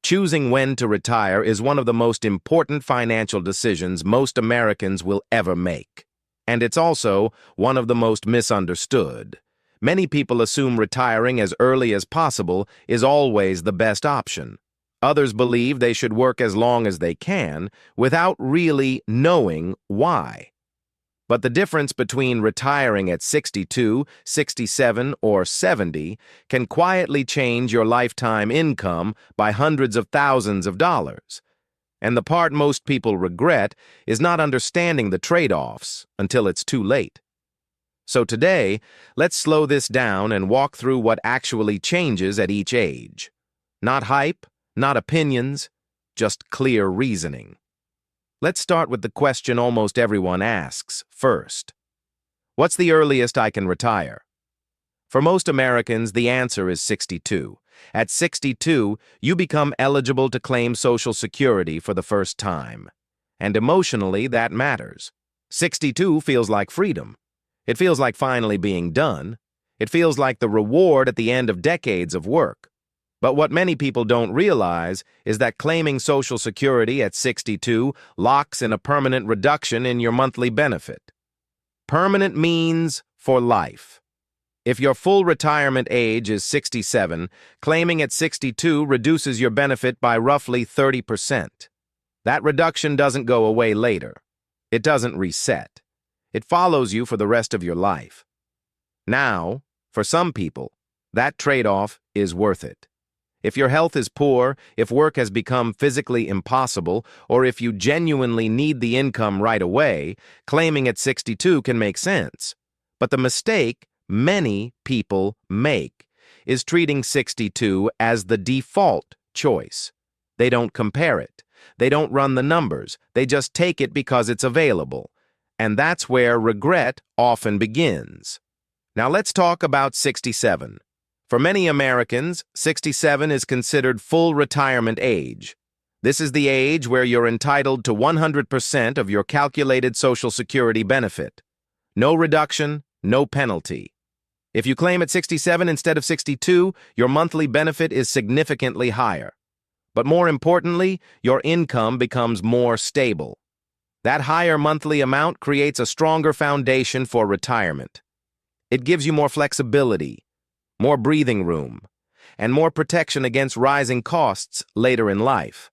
Choosing when to retire is one of the most important financial decisions most Americans will ever make. And it's also one of the most misunderstood. Many people assume retiring as early as possible is always the best option. Others believe they should work as long as they can without really knowing why. But the difference between retiring at 62, 67, or 70 can quietly change your lifetime income by hundreds of thousands of dollars. And the part most people regret is not understanding the trade-offs until it's too late. So today, let's slow this down and walk through what actually changes at each age. Not hype, not opinions, just clear reasoning. Let's start with the question almost everyone asks first. What's the earliest I can retire? For most Americans, the answer is 62. At 62, you become eligible to claim Social Security for the first time. And emotionally, that matters. 62 feels like freedom. It feels like finally being done. It feels like the reward at the end of decades of work. But what many people don't realize is that claiming Social Security at 62 locks in a permanent reduction in your monthly benefit. Permanent means for life. If your full retirement age is 67, claiming at 62 reduces your benefit by roughly 30%. That reduction doesn't go away later. It doesn't reset. It follows you for the rest of your life. Now, for some people, that trade-off is worth it. If your health is poor, if work has become physically impossible, or if you genuinely need the income right away, claiming at 62 can make sense. But the mistake many people make is treating 62 as the default choice. They don't compare it. They don't run the numbers. They just take it because it's available. And that's where regret often begins. Now let's talk about 67. For many Americans, 67 is considered full retirement age. This is the age where you're entitled to 100% of your calculated Social Security benefit. No reduction, no penalty. If you claim at 67 instead of 62, your monthly benefit is significantly higher. But more importantly, your income becomes more stable. That higher monthly amount creates a stronger foundation for retirement. It gives you more flexibility, more breathing room, and more protection against rising costs later in life.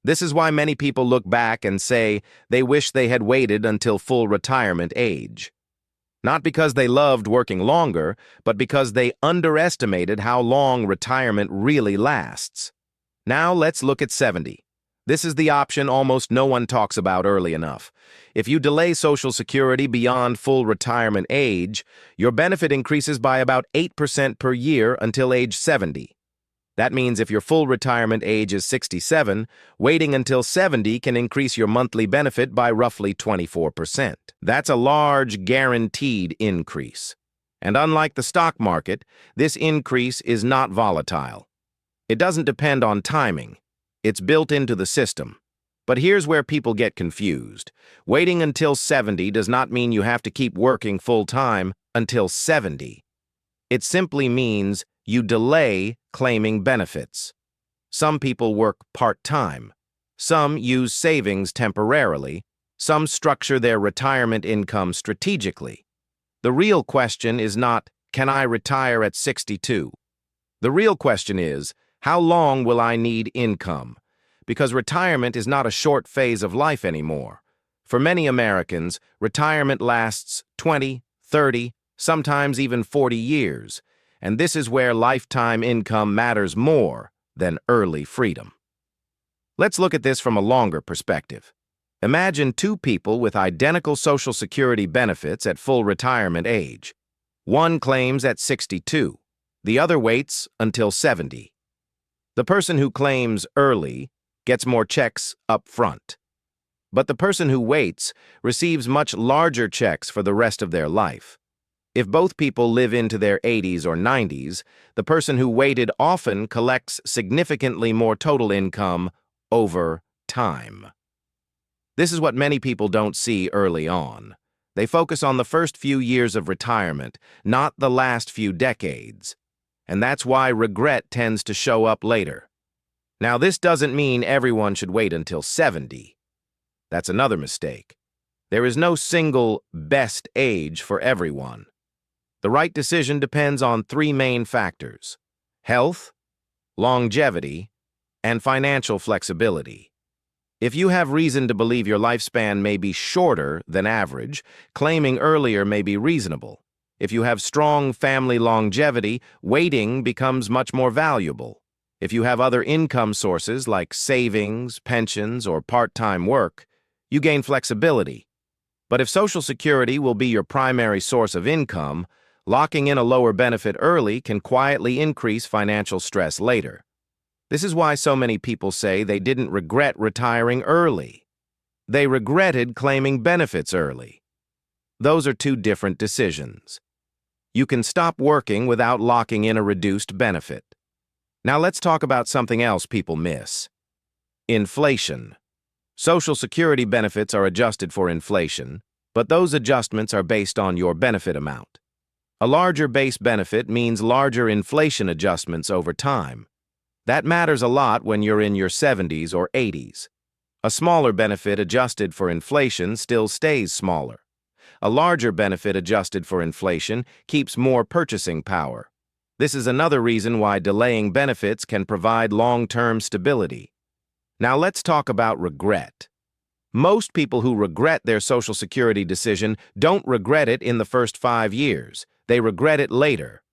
This is why many people look back and say they wish they had waited until full retirement age. Not because they loved working longer, but because they underestimated how long retirement really lasts. Now let's look at 70. This is the option almost no one talks about early enough. If you delay Social Security beyond full retirement age, your benefit increases by about 8% per year until age 70. That means if your full retirement age is 67, waiting until 70 can increase your monthly benefit by roughly 24%. That's a large, guaranteed increase. And unlike the stock market, this increase is not volatile. It doesn't depend on timing. It's built into the system. But here's where people get confused. Waiting until 70 does not mean you have to keep working full-time until 70. It simply means you delay claiming benefits. Some people work part-time. Some use savings temporarily. Some structure their retirement income strategically. The real question is not, can I retire at 62? The real question is, how long will I need income? Because retirement is not a short phase of life anymore. For many Americans, retirement lasts 20, 30, sometimes even 40 years. And this is where lifetime income matters more than early freedom. Let's look at this from a longer perspective. Imagine two people with identical Social Security benefits at full retirement age. One claims at 62. The other waits until 70. The person who claims early gets more checks up front. But the person who waits receives much larger checks for the rest of their life. If both people live into their 80s or 90s, the person who waited often collects significantly more total income over time. This is what many people don't see early on. They focus on the first few years of retirement, not the last few decades. And that's why regret tends to show up later. Now, this doesn't mean everyone should wait until 70. That's another mistake. There is no single best age for everyone. The right decision depends on three main factors: health, longevity, and financial flexibility. If you have reason to believe your lifespan may be shorter than average, claiming earlier may be reasonable. If you have strong family longevity, waiting becomes much more valuable. If you have other income sources like savings, pensions, or part-time work, you gain flexibility. But if Social Security will be your primary source of income, locking in a lower benefit early can quietly increase financial stress later. This is why so many people say they didn't regret retiring early. They regretted claiming benefits early. Those are two different decisions. You can stop working without locking in a reduced benefit. Now let's talk about something else people miss: inflation. Social Security benefits are adjusted for inflation, but those adjustments are based on your benefit amount. A larger base benefit means larger inflation adjustments over time. That matters a lot when you're in your 70s or 80s. A smaller benefit adjusted for inflation still stays smaller. A larger benefit adjusted for inflation keeps more purchasing power. This is another reason why delaying benefits can provide long-term stability. Now let's talk about regret. Most people who regret their Social Security decision don't regret it in the first 5 years. They regret it later.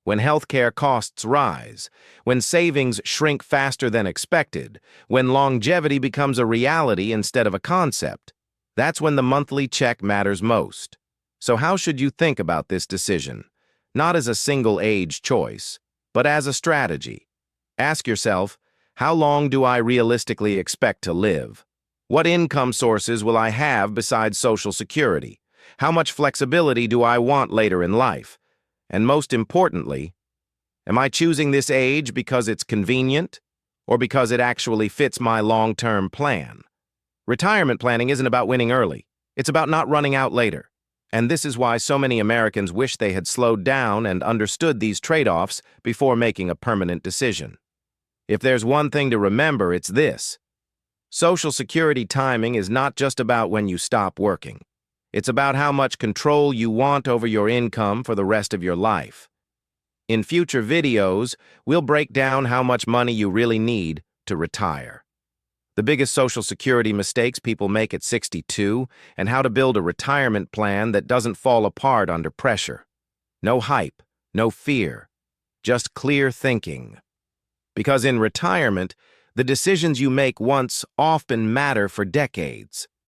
When healthcare costs rise, when savings shrink faster than expected, when longevity becomes a reality instead of a concept, that's when the monthly check matters most. So how should you think about this decision? Not as a single age choice, but as a strategy. Ask yourself, how long do I realistically expect to live? What income sources will I have besides Social Security? How much flexibility do I want later in life? And most importantly, am I choosing this age because it's convenient or because it actually fits my long-term plan? Retirement planning isn't about winning early. It's about not running out later. And this is why so many Americans wish they had slowed down and understood these trade-offs before making a permanent decision. If there's one thing to remember, it's this: Social Security timing is not just about when you stop working. It's about how much control you want over your income for the rest of your life. In future videos, we'll break down how much money you really need to retire, the biggest Social Security mistakes people make at 62, and how to build a retirement plan that doesn't fall apart under pressure. No hype, no fear, just clear thinking. Because in retirement, the decisions you make once often matter for decades.